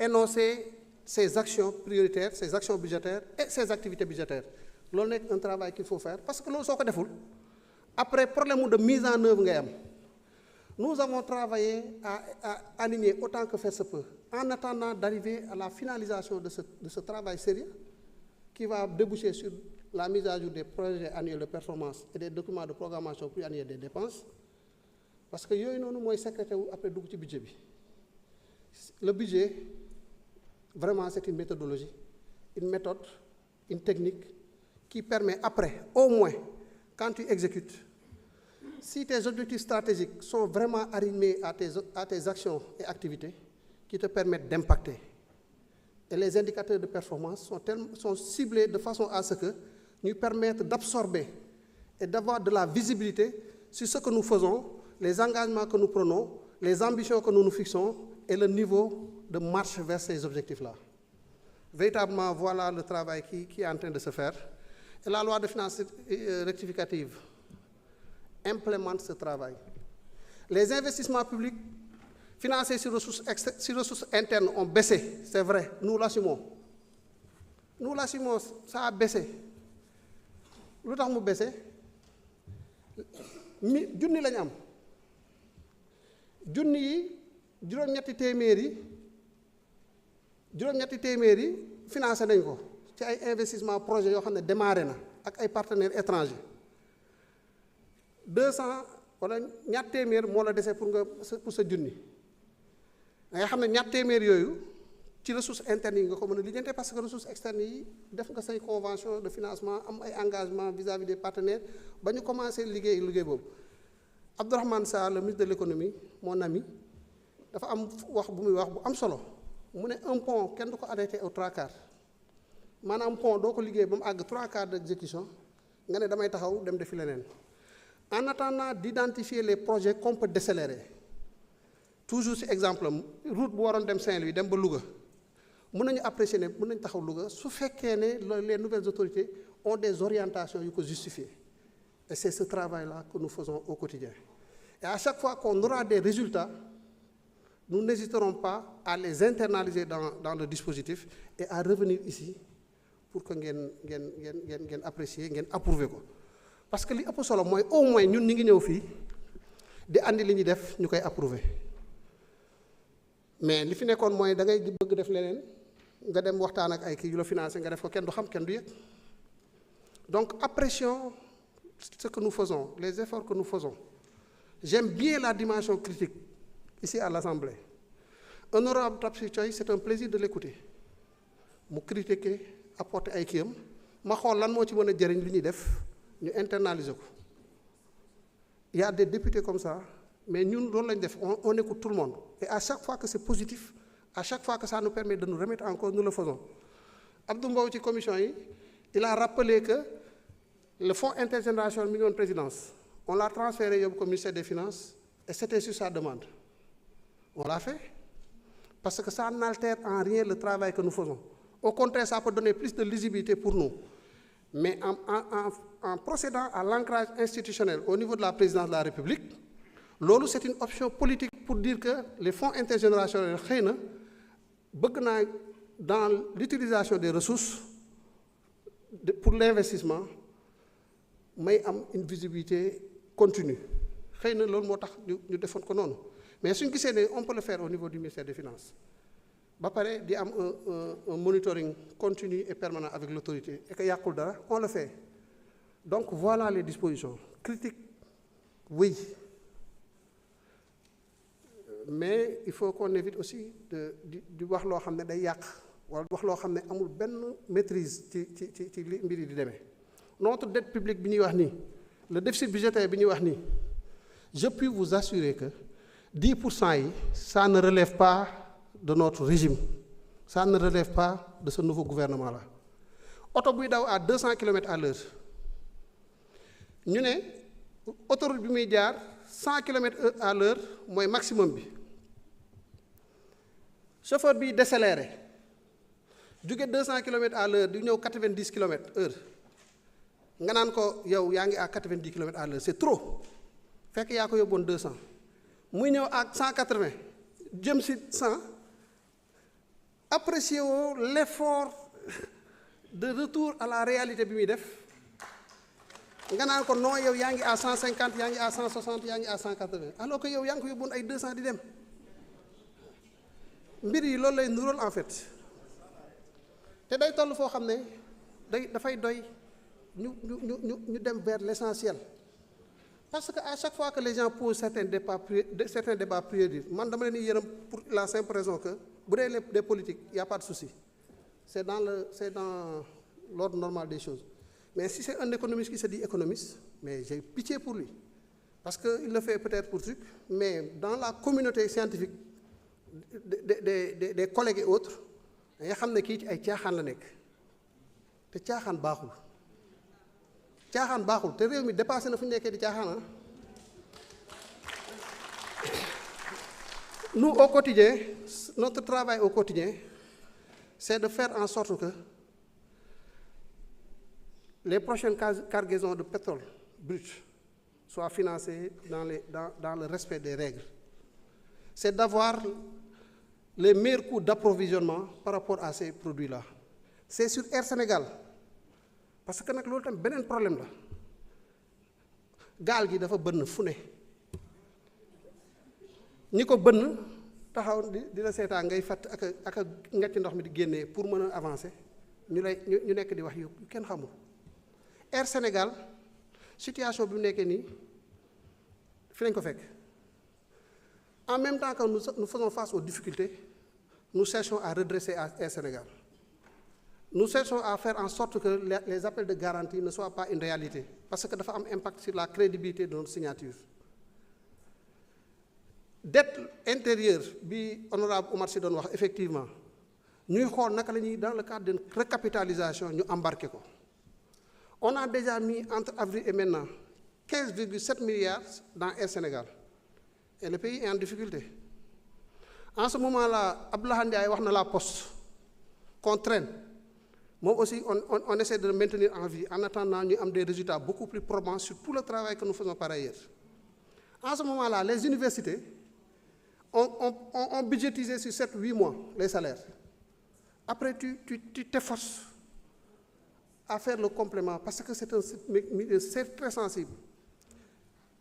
énoncer ses actions prioritaires, ses actions budgétaires et ses activités budgétaires. C'est un travail qu'il faut faire parce que nous sommes fait. Après, problème de mise en œuvre, nous avons travaillé à aligner autant que faire se peut, en attendant d'arriver à la finalisation de ce travail sérieux qui va déboucher sur la mise à jour des projets annuels de performance et des documents de programmation pluriannuelle des dépenses. Parce que nous sommes secrétaire après le budget. Le budget, vraiment, c'est une méthodologie, une méthode, une technique qui permet après, au moins, quand tu exécutes, si tes objectifs stratégiques sont vraiment alignés à tes actions et activités, qui te permettent d'impacter. Et les indicateurs de performance sont ciblés de façon à ce que nous permettent d'absorber et d'avoir de la visibilité sur ce que nous faisons, les engagements que nous prenons, les ambitions que nous nous fixons et le niveau de marche vers ces objectifs-là. Véritablement, voilà le travail qui est en train de se faire. Et la loi de finances rectificative implémente ce travail. Les investissements publics financés sur ressources internes ont baissé, c'est vrai, nous l'assumons. Nous l'assumons, ça a baissé. Lu tax mu baissé junni lañ am junni yi juróom-ñetti téeméer yi financé nañ ko ci ay investissement projet yoo xam ne démarré na ak ay partenaires étrangers 200 wala ñaar téeméer moo la dese pour sa junni nga xam ne ñaar téeméer yooyu ci ressources internes yi nga ko mën a lijjante parce que ressources externes yi def nga say convention de financement am ay engagement vis-à-vis des partenaires ba ñu commencé liggéey boobu Abdourahmane Sarr le ministre de l'économie mon ami dafa am wax bu muy wax bu am solo mu ne un pont kenn du ko arrêté au 3/4 maanaam pont doo ko liggéey ba mu àgg 3/4 d'exécution nga ne damay taxaw dem defi leneen en attendant d'identifier les projets qu'on peut décélérer toujours ci exemple route bu waroon dem Saint-Louis dem ba Louga mën nañu apprécier ne mën nañu taxaw Louga su fekkee ne les nouvelles autorités ont des orientations yu ko justifier et c'est ce travail-là que nous faisons au quotidien et à chaque fois qu'on aura des résultats nous n'hésiterons pas à les internaliser dans le dispositif et à revenir ici pour que ngeen apprécier ngeen approuver ko parce que li ëpp solo mooy au moins ñun ñi ngi ñëw fii di andi li ñuy def ñu koy approuver mais li fi nekkoon mooy da ngay bëgg def leneen nga dem waxtaan ak ay kii yu la financé nga def ko kenn du xam kenn du yëg donc apprécions ce que nous faisons les efforts que nous faisons j'aime bien la dimension critique ici à l'Assemblée honorable Tapsir Thioye c'est un plaisir de l'écouter mu critiquer apporter ay kiyam ma xool lan moo ci mën a jëriñ li ñuy def ñu internaliser ko il y a des députés comme ça mais ñun loolu lañ def on écoute tout le monde et à chaque fois que c'est positif à chaque fois que ça nous permet de nous remettre en cause nous le faisons Abdou Mbow ci commission yi il a rappelé que le fonds intergénérationnel mi ngi woon présidence on l'a transféré yóbbu ko ministère des finances et c'était sur sa demande on l'a fait parce que ça n'altère en rien le travail que nous faisons au contraire ça peut donner plus de lisibilité pour nous mais en procédant à l'ancrage institutionnel au niveau de la présidence de la République loolu c'est une option politique pour dire que les fonds intergénérationnels xëy na bëgg naa dans l'utilisation des ressources pour l'investissement may am une visibilité continue xëy na loolu moo tax ñu defoon ko noonu mais suñu gisee ne on peut le faire au niveau du ministère des Finances ba pare di am un monitoring continu et permanent avec l'autorité et que yàqul dara on le fait donc voilà les dispositions critiques oui mais il faut qu'on évite aussi di wax loo xam ne day yàq wala wax loo xam ne amul benn maîtrise ci li mbir yi di demee notre dette publique bi ñuy wax nii le déficit budgétaire bi ñuy wax nii je puis vous assurer que 10% yi ça ne relève pas de notre régime ça ne relève pas de ce nouveau gouvernement-là oto buy daw à 200 kilomètres à l'heure ñu ne autoroute bi muy jaar 100 kilomètres à l'heure mooy maximum bi chauffeur bi décéléré jóge 200 kilomètres à l'heure di ñëw 90 kilomètres heure nga naan ko yow yaa ngi à 90 kilomètres à l'heure c'est trop fekk yaa ko yóbboon 200 muy ñëw ak 180 jëm si 100 apprécier woo l'effort de retour à la réalité bi muy def nga naan ko non yow yaa ngi à 150 yaa ngi à 160 yaa ngi à 180 alors que yow yaa ngi ko yóbbuwoon ay 200 di dem mbir yi loolu lay nuróol en fait te day toll foo xam ne dafay doy ñu dem vers l'essentiel parce que à chaque fois que les gens posent certains débats périodiques man dama leen di yërëm pour la simple raison que bu dee des politiques y a pas de souci c'est dans l'ordre normal des choses. Mais si c'est un économiste qui se dit économiste, mais j'ai pitié pour lui. Parce qu'il le fait peut-être pour truc, mais dans la communauté scientifique, des collègues et autres, il y a des gens qui ont caaxaan la nekk te caaxaan baaxul te réew mi dépassé na fu ñu nekkee di caaxaan. Nous au quotidien, notre travail au quotidien, c'est de faire en sorte que les prochaines cargaisons de pétrole brut soient financées dans le respect des règles. C'est d'avoir les meilleurs coûts d'approvisionnement par rapport à ces produits-là. C'est sur Air Sénégal parce que nag loolu tam beneen problème la gaal gi dafa bënn fu ne ñi ko bënn taxaw di la seetaan ngay fatt ak ngecc ndox mi di génnee pour mën a avancer ñu nekk di wax yu kenn xamul. Air Sénégal situation bi mu nekkee nii fi lañ ko fekk en même temps que nous faisons face aux difficultés nous cherchons à redresser Air Sénégal. Nous cherchons à faire en sorte que les appels de garantie ne soient pas une réalité parce que dafa am impact sur la crédibilité de notre signature. Dette intérieure bi honorable Oumar Sy doon wax effectivement ñuy xool naka la ñuy dans le cadre d'une recapitalisation ñu embarqué ko. On a déjà mis entre avril et maintenant 15,7 milliards dans Air Sénégal et le pays est en difficulté. En ce moment-là Abdoulaye Ndiaye wax na la poste qu'on traîne. Moi aussi, on essaie de le maintenir en vie en attendant ñu am des résultats beaucoup plus probants sur tout le travail que nous faisons par ailleurs. En ce moment-là, les universités ont budgétisé sur 7-8 mois les salaires. Après, tu t'efforces à faire le complément parce que c'est très sensible.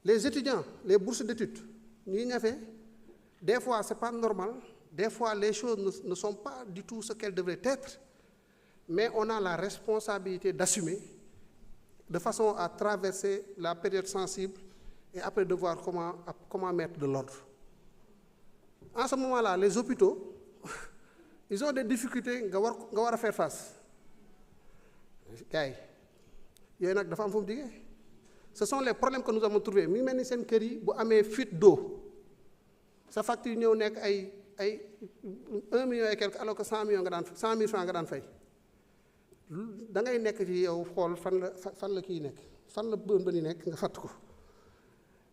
Les étudiants, les bourses d'études, des fois, ce n'est pas normal, des fois, les choses ne sont pas du tout ce qu'elles devraient être. Mais on a la responsabilité d'assumer de façon à traverser la période sensible et après de voir comment mettre de l'ordre. En ce moment-là, les hôpitaux, ils ont des difficultés à faire face. Ce sont les problèmes que nous avons trouvés. Mi mel ni seen kër yi bu amee fuite d'eau sa facture ñëw nekk ay 1 million et quelque alors que 100 000 francs nga daan fay. Da ngay nekk ci yow xool fan la kii nekk fan la bën nekk nga fàtt ko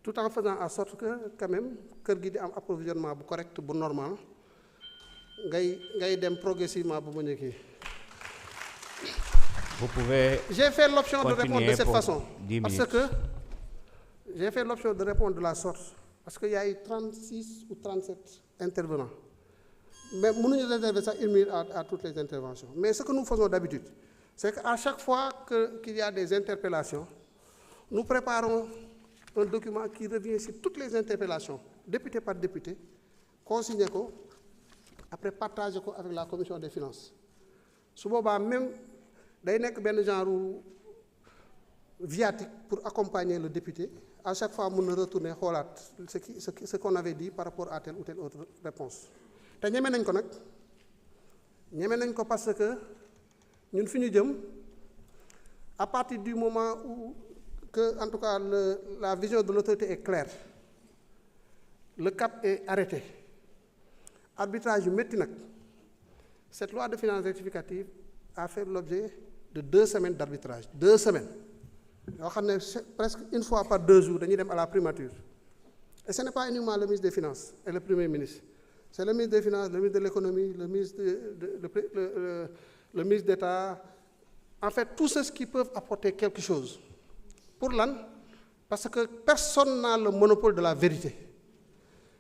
tout en faisant en sorte que quand même kër gi di am approvisionnement bu correct bu normal ngay dem progressivement bu mën a kii. Vous pouvez. J'ai fait l'option de répondre de cette façon parce que j'ai fait l'option de répondre de la sorte parce qu'il y a eu 36 ou 37 intervenants. Mais nous ne réservons ça 1 minute à toutes les interventions. Mais ce que nous faisons d'habitude, c'est qu'à chaque fois qu'il y a des interpellations, nous préparons un document qui revient sur toutes les interpellations, député par député, consigné ko, après partagé ko avec la commission des finances. Souvent, même, il y a un genre viatique pour accompagner le député. À chaque fois, nous retournons ce qu'on avait dit par rapport à telle ou telle autre réponse. te ñeme nañ ko parce que ñun fi ñu jëm à partir du moment où que en tout cas la vision de l'autorité est claire le cap est arrêté arbitrage yu métti nag cette loi de finances rectificative a fait l'objet de 2 semaines d'arbitrage 2 semaines yoo xam ne presque une fois par 2 jours dañuy dem à la primature et ce n'est pas uniquement le ministre des Finances et le Premier ministre. C'est le ministre des Finances, le ministre de l'Économie, le ministre le ministre d'État, en fait, tous ceux qui peuvent apporter quelque chose. Pour l'an, parce que personne n'a le monopole de la vérité.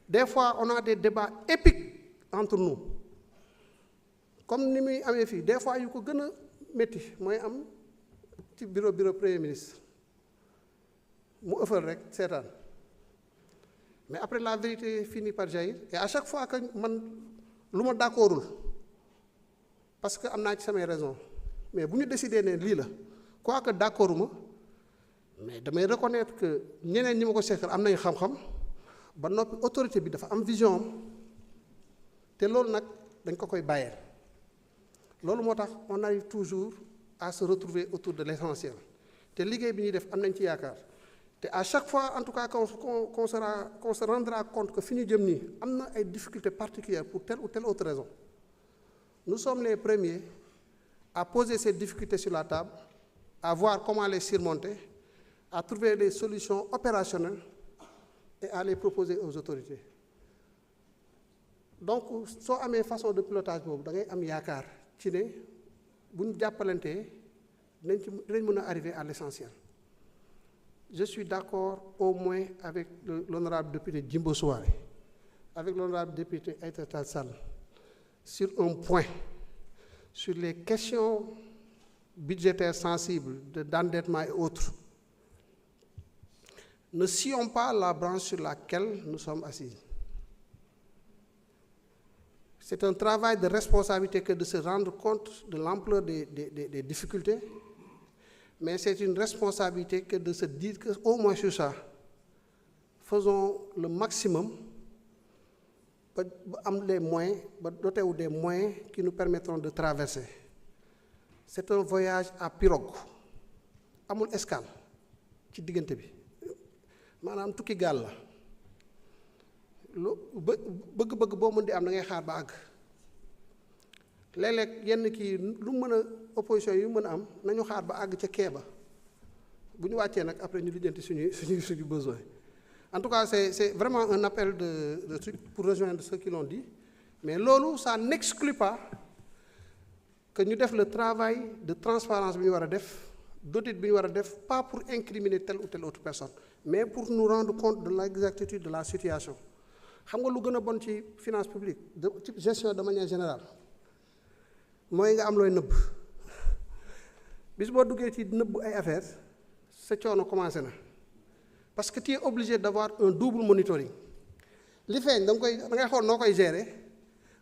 Des fois, on a des débats épiques entre nous. comme ni muy amee fii des fois yu ko gën a métti mooy am ci bureau premier ministre mu ëffal rek seetaan mais après la vérité finit par jaillir et à chaque fois que man lu ma d'accordul parce que am naa ci samay raison mais bu ñu décidé ne lii la quoi que d'accorduma mais damay reconnaître que ñeneen ñi ma ko seqal am nañu xam-xam ba noppi autorité bi dafa am vision am te loolu nag dañ ko koy bàyyeel loolu moo tax on arrive toujours à se retrouver autour de l'essentiel te liggéey bi ñuy def am nañ ci yaakaar te à chaque fois en tout cas qu'on se rendra compte que fi ñu jëm nii am na ay difficultés particulières pour telle ou telle autre raison nous sommes les premiers à poser ces difficultés sur la table à voir comment les surmonter à trouver des solutions opérationnelles et à les proposer aux autorités donc soo amee façon de pilotage boobu da ngay am yaakaar ci ne bu ñu jàppalantee dinañ mën a arriver à l'essentiel. Je suis d'accord au moins avec l'honorable député Djimbo Souare, avec l'honorable député Aïssata Tall Sall sur un point, sur les questions budgétaires sensibles d'endettement et autres. Ne scions pas la branche sur laquelle nous sommes assis. C'est un travail de responsabilité que de se rendre compte de l'ampleur des difficultés, mais c'est une responsabilité que de se dire qu'au moins sur ça, faisons le maximum ba am les moyens, ba doter des moyens qui nous permettront de traverser. C'est un voyage à pirogue amul escale ci diggante bi maanaam tukki gaal la lu bëgg-bëgg boo mën di am da ngay xaar ba àgg léeg-léeg yenn kii lu mën a opposition yu mën a am nañu xaar ba àgg ca kee ba bu ñu wàccee nag après ñu lijjanti suñu besoin en tout cas c'est vraiment un appel de truc pour rejoindre ceux qui l'ont dit mais loolu ça n'exclut pas que ñu def le travail de transparence bi ñu war a def d'audit bi ñu war a def pas pour incriminer telle ou telle autre personne mais pour nous rendre compte de l'exactitude de la situation xam nga lu gën a bon ci finance publique ci gestion de manière générale mooy nga am looy nëbb bis boo duggee ci nëbb ay affaires sa coono commencé na parce que tu es obligé d'avoir un double monitoring li feeñ da ngay xool noo koy gérer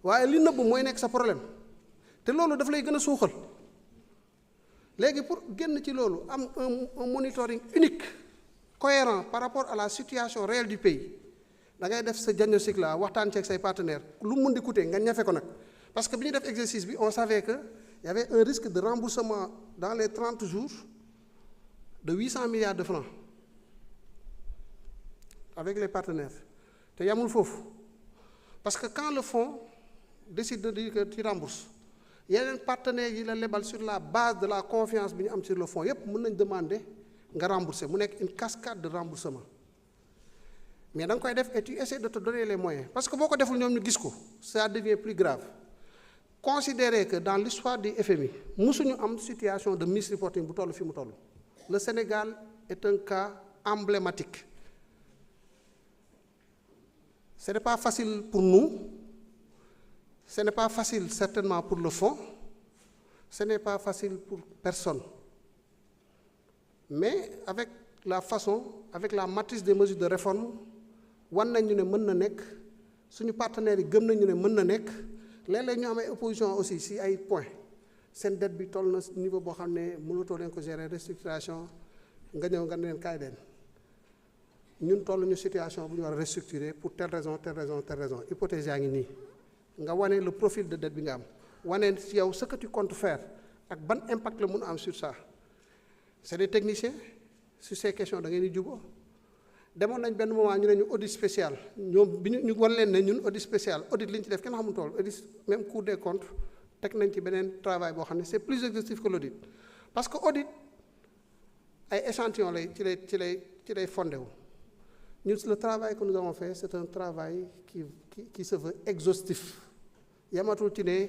waaye li nëbb mooy nekk sa problème te loolu daf lay gën a suuxal léegi pour génn ci loolu am un monitoring unique cohérent par rapport à la situation réelle du pays da ngay def sa diagnostic là waxtaan ceeg say partenaires lu mun di coûter nga ñafe ko nag parce que bi ñuy def exercice bi on savait que y avait un risque de remboursement dans les 30 jours de 800 milliards de francs avec les partenaires te yamul foofu parce que quand le fonds décide de dire que tu rembourses yeneen partenaires yi la lebal sur la base de la confiance bi ñu am sur le fonds yépp mën nañ demander nga rembourser mu nekk une cascade de remboursement mais da nga koy def et tu essaies de te donner les moyens parce que boo ko deful ñoom ñu gis ko ça devient plus grave. Considérez que dans l'histoire du FMI musuñu am situation de misreporting bu toll fi mu toll le Sénégal est un cas emblématique ce n'est pas facile pour nous ce n'est pas facile certainement pour le fonds ce n'est pas facile pour personne mais avec la façon avec la matrice des mesures de réforme wan nañu ne mën na nekk suñu partenaires yi gëm nañu ne mën na nekk léeg-léeg ñu am ay opposition aussi si ay points seen dette bi toll na niveau boo xam ne mënatoo leen ko gérer restructuration nga ñëw nga ne leen kaay leen ñun toll ñu situation bu ñu war a restructurer pour telle raison hypothèse yaa ngi nii nga wane le profil de dette bi nga am wane ci yow ce que tu comptes faire ak ban impact la mun a am sur ça c'est des techniciens sur ces questions da ngeen di jubóo demoon nañ benn moment ñu ne ñu audit spécial ñoom bi ñu wan leen ne ñun audit spécial audit li ñu ci def kenn xamul tool audit même Cour des comptes teg nañ ci beneen travail boo xam ne c'est plus exhaustif que l'audit parce que audit ay échantillons lay ci lay fondé wu ñun le travail que nous avons fait c'est un travail qui se veut exhaustif yamatul ci ne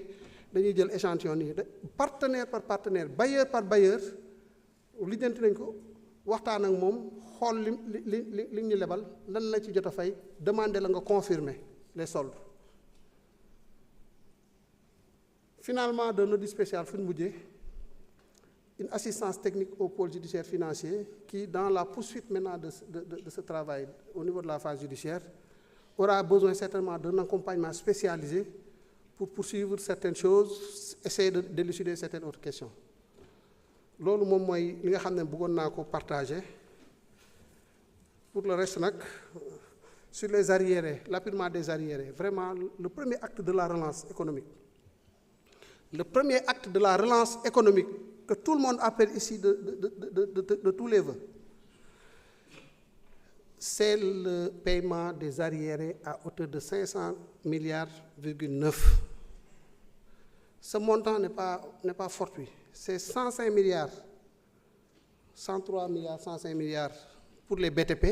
dañuy jël échantillon nii partenaire par partenaire bailleur par bailleur lijjanti nañ ko waxtaan ak moom xool li ñu lebal lan la ci jot a fay demander la nga confirmer les soldes Finalement, de notre spécial une assistance technique au pôle judiciaire financier qui, dans la poursuite maintenant de ce travail au niveau de la phase judiciaire, aura besoin certainement d'un accompagnement spécialisé pour poursuivre certaines choses, essayer d'élucider certaines autres questions. Loolu moom mooy li nga xam ne bëggoon naa ko partager. Pour le reste nag, sur les arriérés, l'apurement des arriérés, vraiment le premier acte de la relance économique. Le premier acte de la relance économique que tout le monde appelle ici de tous les vœux, c'est le paiement des arriérés à hauteur de 500 milliards,9. Ce montant n'est pas fortuit. C'est 105 milliards, 103 milliards, 105 milliards pour les BTP.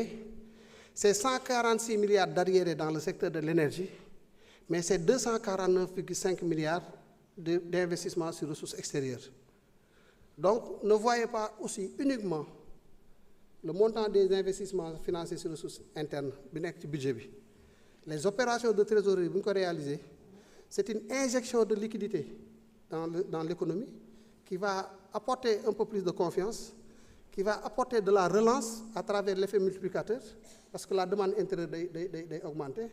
C'est 146 milliards d'arriérés dans le secteur de l'énergie, mais c'est 249,5 milliards d'investissements sur ressources extérieures. Donc, ne voyez pas aussi uniquement le montant des investissements financiers sur ressources internes, budget. Les opérations de trésorerie, réalisées, c'est une injection de liquidité dans l'économie qui va apporter un peu plus de confiance, qui va apporter de la relance à travers l'effet multiplicateur, parce que la demande intérieure est augmentée.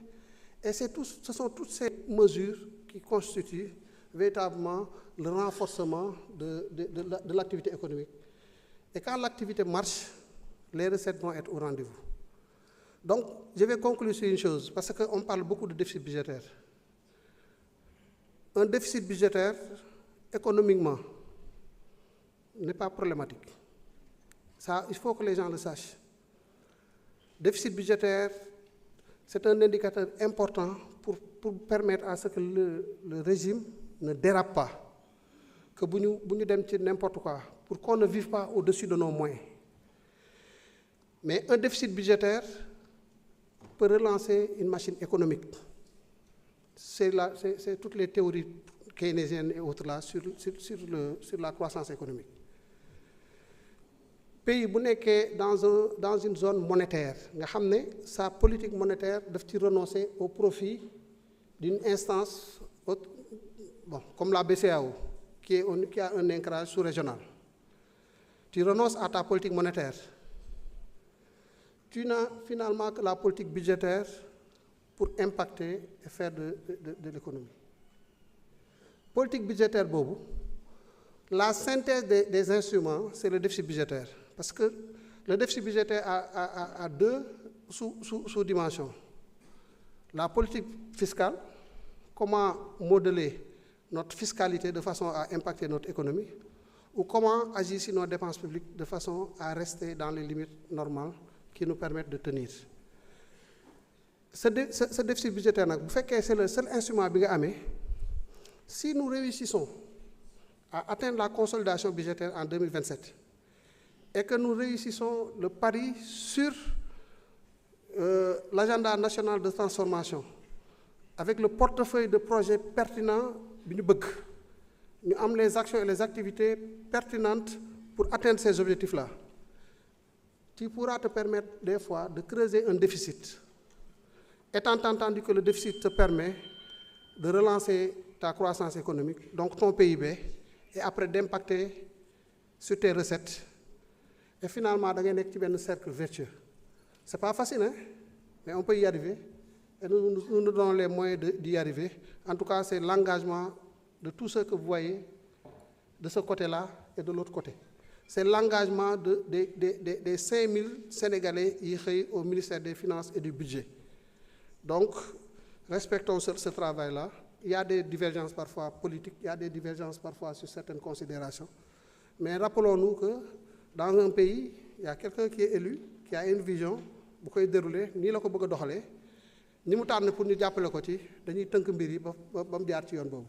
Et ce sont toutes ces mesures qui constituent véritablement le renforcement de l'activité économique. Et quand l'activité marche, les recettes vont être au rendez-vous. Donc, je vais conclure sur une chose, parce qu'on parle beaucoup de déficit budgétaire. Un déficit budgétaire, économiquement, n'est pas problématique. Ça, il faut que les gens le sachent. Déficit budgétaire, c'est un indicateur important pour permettre à ce que le régime ne dérape pas, que nous n'importe quoi, pour qu'on ne vive pas au-dessus de nos moyens. Mais un déficit budgétaire peut relancer une machine économique. C'est toutes les théories keynésiennes et autres là sur la croissance économique. Pays qui est dans une zone monétaire, sa politique monétaire doit renoncer au profit d'une instance comme la BCEAO, qui a un ancrage sous-régional. Tu renonces à ta politique monétaire. Tu n'as finalement que la politique budgétaire pour impacter et faire de l'économie. Politique budgétaire, Bobo, la synthèse des instruments, c'est le déficit budgétaire. Parce que le déficit budgétaire a deux sous-dimensions. La politique fiscale, comment modeler notre fiscalité de façon à impacter notre économie, ou comment agir sur nos dépenses publiques de façon à rester dans les limites normales qui nous permettent de tenir. Ce déficit budgétaire, c'est le seul instrument que nous. Si nous réussissons à atteindre la consolidation budgétaire en 2027 et que nous réussissons le pari sur l'agenda national de transformation avec le portefeuille de projets pertinents, nous avons les actions et les activités pertinentes pour atteindre ces objectifs-là. Tu pourras te permettre des fois de creuser un déficit. Étant entendu que le déficit te permet de relancer ta croissance économique, donc ton PIB, et après d'impacter sur tes recettes. Et finalement, tu as un cercle vertueux. Ce n'est pas facile, hein? Mais on peut y arriver. Et nous nous donnons les moyens d'y arriver. En tout cas, c'est l'engagement de tous ceux que vous voyez de ce côté-là et de l'autre côté. C'est l'engagement des 5000 Sénégalais au ministère des Finances et du Budget. Donc, respectons ce travail-là. Il y a des divergences parfois politiques, il y a des divergences parfois sur certaines considérations. Mais rappelons-nous que dans un pays, il y a quelqu'un qui est élu, qui a une vision, bu koy dérouler nii la ko bëgg a doxalee ni mu tànn pour ñu jàppale ko ci dañuy tënk mbir yi ba mu jaar ci yoon boobu.